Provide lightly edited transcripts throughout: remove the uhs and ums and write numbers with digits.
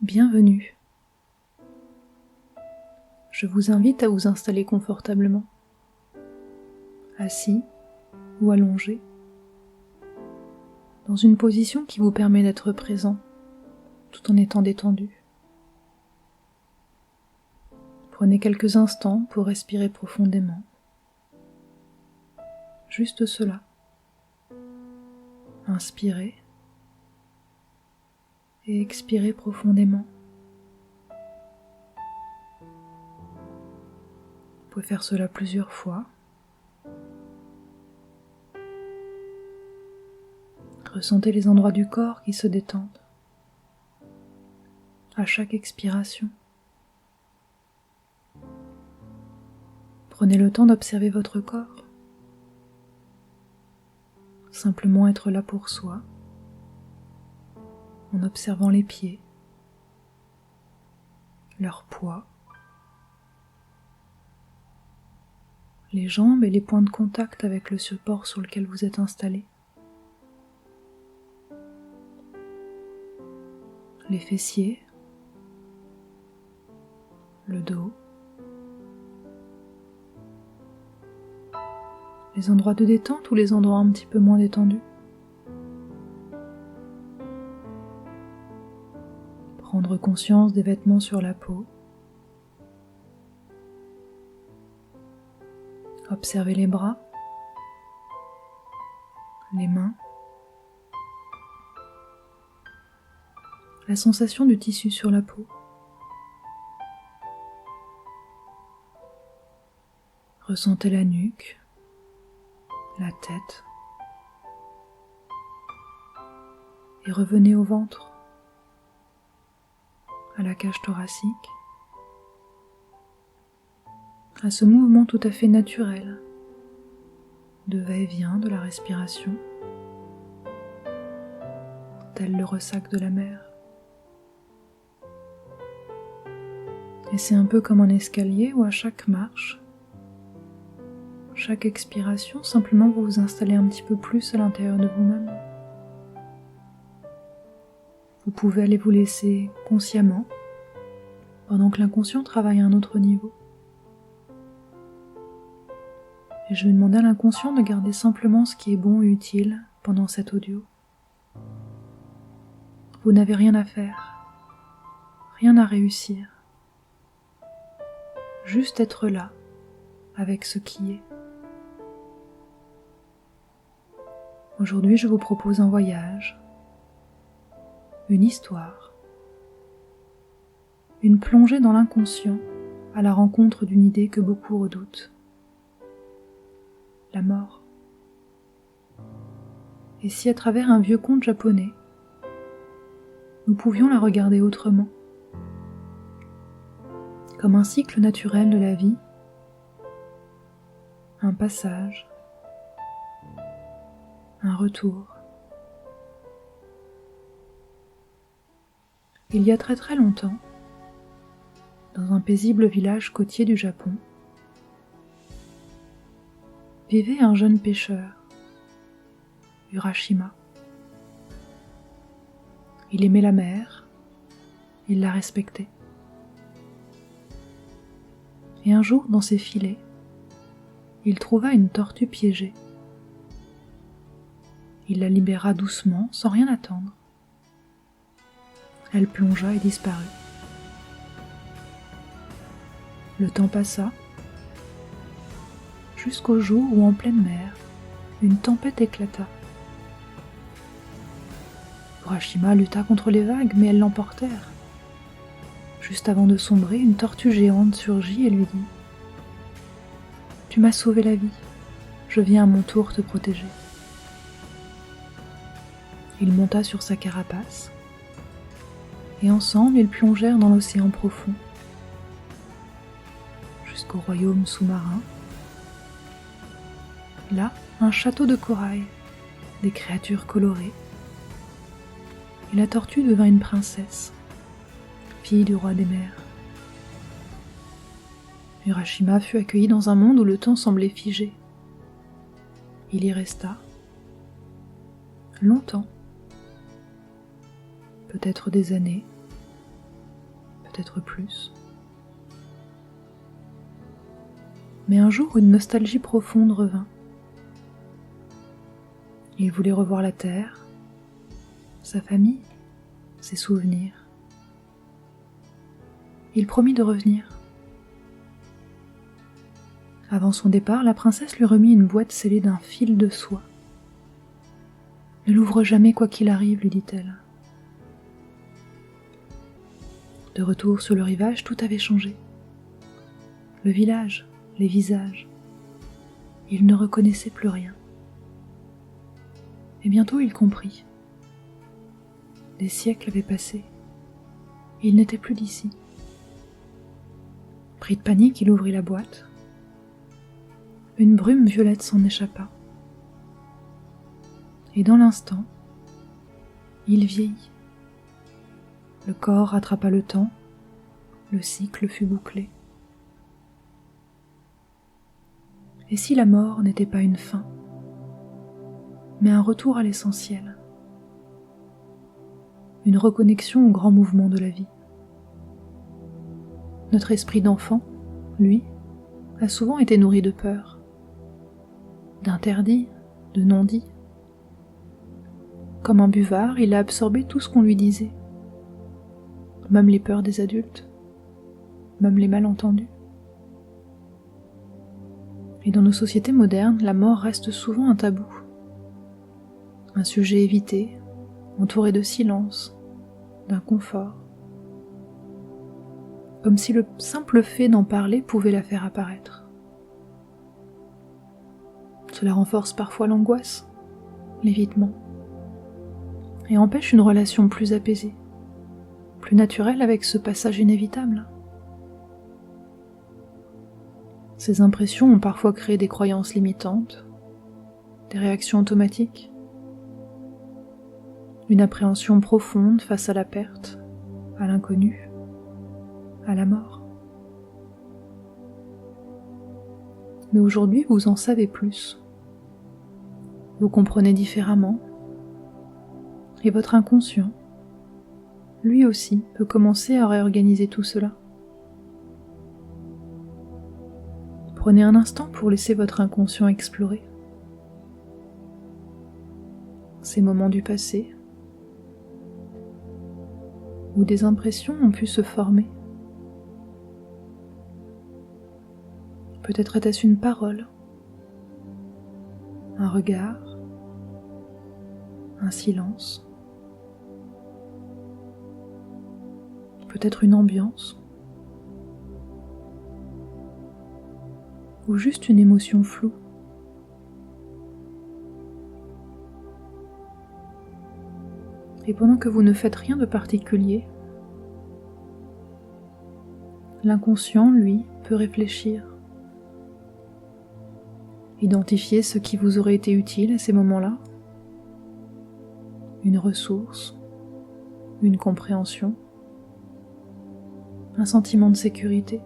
Bienvenue. Je vous invite à vous installer confortablement, assis ou allongé, dans une position qui vous permet d'être présent tout en étant détendu. Prenez quelques instants pour respirer profondément. Juste cela. Inspirez et expirez profondément. Vous pouvez faire cela plusieurs fois. Ressentez les endroits du corps qui se détendent à chaque expiration. Prenez le temps d'observer votre corps. Simplement être là pour soi, en observant les pieds, leur poids, les jambes et les points de contact avec le support sur lequel vous êtes installé, les fessiers, le dos, les endroits de détente ou les endroits un petit peu moins détendus. Prendre conscience des vêtements sur la peau. Observez les bras, les mains, la sensation du tissu sur la peau. Ressentez la nuque, la tête, et revenez au ventre, à la cage thoracique, à ce mouvement tout à fait naturel de va-et-vient de la respiration, tel le ressac de la mer. Et c'est un peu comme un escalier où à chaque marche, chaque expiration, simplement vous vous installez un petit peu plus à l'intérieur de vous-même. Vous pouvez aller vous laisser consciemment, pendant que l'inconscient travaille à un autre niveau. Et je vais demander à l'inconscient de garder simplement ce qui est bon et utile pendant cet audio. Vous n'avez rien à faire, rien à réussir. Juste être là, avec ce qui est. Aujourd'hui, je vous propose un voyage, une histoire, une plongée dans l'inconscient à la rencontre d'une idée que beaucoup redoutent, la mort. Et si à travers un vieux conte japonais, nous pouvions la regarder autrement, comme un cycle naturel de la vie, un passage, un retour. Il y a très très longtemps, dans un paisible village côtier du Japon, vivait un jeune pêcheur, Urashima. Il aimait la mer, il la respectait. Et un jour, dans ses filets, il trouva une tortue piégée. Il la libéra doucement, sans rien attendre. Elle plongea et disparut. Le temps passa, jusqu'au jour où, en pleine mer, une tempête éclata. Urashima lutta contre les vagues, mais elles l'emportèrent. Juste avant de sombrer, une tortue géante surgit et lui dit « Tu m'as sauvé la vie, je viens à mon tour te protéger. » Il monta sur sa carapace, et ensemble ils plongèrent dans l'océan profond, jusqu'au royaume sous-marin. Là, un château de corail, des créatures colorées, et la tortue devint une princesse, fille du roi des mers. Urashima fut accueilli dans un monde où le temps semblait figé. Il y resta longtemps, peut-être des années, peut-être plus. Mais un jour, une nostalgie profonde revint. Il voulait revoir la terre, sa famille, ses souvenirs. Il promit de revenir. Avant son départ, la princesse lui remit une boîte scellée d'un fil de soie. « Ne l'ouvre jamais quoi qu'il arrive, lui dit-elle. » De retour sur le rivage, tout avait changé. Le village, les visages. Il ne reconnaissait plus rien. Et bientôt il comprit. Des siècles avaient passé. Il n'était plus d'ici. Pris de panique, il ouvrit la boîte. Une brume violette s'en échappa. Et dans l'instant, il vieillit. Le corps rattrapa le temps, le cycle fut bouclé. Et si la mort n'était pas une fin, mais un retour à l'essentiel, une reconnexion au grand mouvement de la vie? Notre esprit d'enfant, lui, a souvent été nourri de peur, d'interdits, de non-dits. Comme un buvard, il a absorbé tout ce qu'on lui disait, même les peurs des adultes, même les malentendus. Et dans nos sociétés modernes, la mort reste souvent un tabou, un sujet évité, entouré de silence, d'inconfort, comme si le simple fait d'en parler pouvait la faire apparaître. Cela renforce parfois l'angoisse, l'évitement, et empêche une relation plus apaisée, plus naturelle avec ce passage inévitable. Ces impressions ont parfois créé des croyances limitantes, des réactions automatiques, une appréhension profonde face à la perte, à l'inconnu, à la mort. Mais aujourd'hui, vous en savez plus. Vous comprenez différemment, et votre inconscient, lui aussi, peut commencer à réorganiser tout cela. Prenez un instant pour laisser votre inconscient explorer ces moments du passé où des impressions ont pu se former. Peut-être était-ce une parole, un regard, un silence, peut-être une ambiance, ou juste une émotion floue. Et pendant que vous ne faites rien de particulier, l'inconscient, lui, peut réfléchir, identifier ce qui vous aurait été utile à ces moments-là, une ressource, une compréhension, un sentiment de sécurité,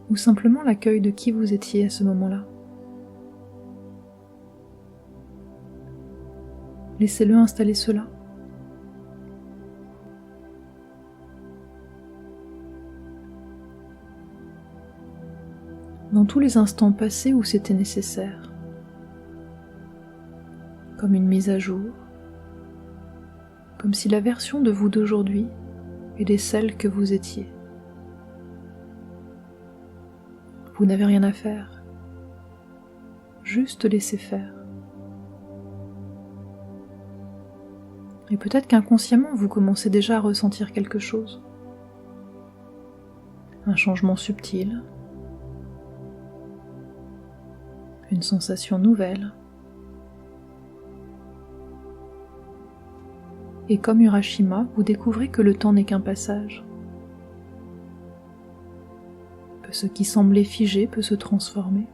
ou simplement l'accueil de qui vous étiez à ce moment-là. Laissez-le installer cela. Dans tous les instants passés où c'était nécessaire, comme une mise à jour, comme si la version de vous d'aujourd'hui était celle que vous étiez. Vous n'avez rien à faire, juste laisser faire. Et peut-être qu'inconsciemment vous commencez déjà à ressentir quelque chose. Un changement subtil, une sensation nouvelle. Et comme Urashima, vous découvrez que le temps n'est qu'un passage. Que ce qui semblait figé peut se transformer.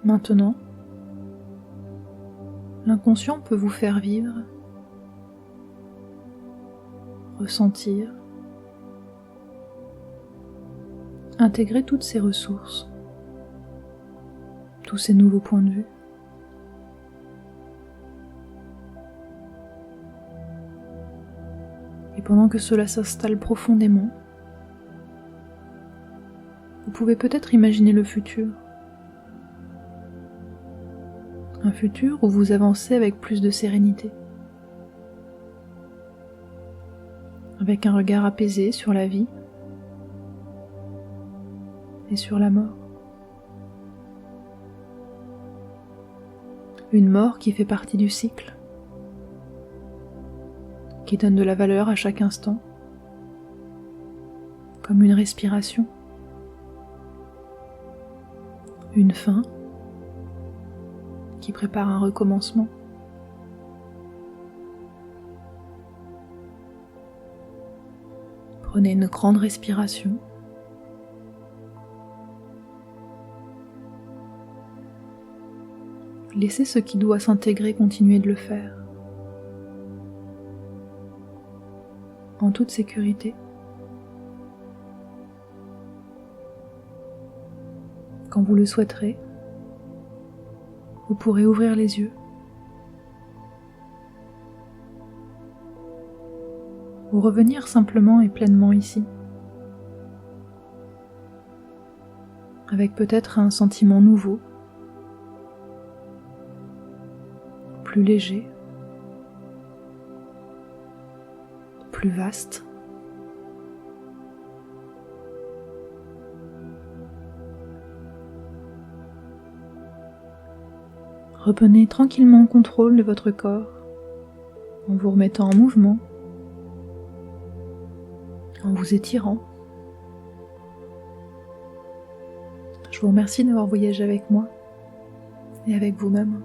Maintenant, l'inconscient peut vous faire vivre, ressentir, intégrer toutes ces ressources. tous ces nouveaux points de vue. Et pendant que cela s'installe profondément, vous pouvez peut-être imaginer le futur. Un futur où vous avancez avec plus de sérénité, avec un regard apaisé sur la vie et sur la mort. Une mort qui fait partie du cycle, qui donne de la valeur à chaque instant, comme une respiration, une fin qui prépare un recommencement. Prenez une grande respiration. Laissez ce qui doit s'intégrer continuer de le faire, en toute sécurité. Quand vous le souhaiterez, vous pourrez ouvrir les yeux ou revenir simplement et pleinement ici, avec peut-être un sentiment nouveau, plus léger, plus vaste. Reprenez tranquillement contrôle de votre corps en vous remettant en mouvement, en vous étirant. Je vous remercie d'avoir voyagé avec moi et avec vous-même.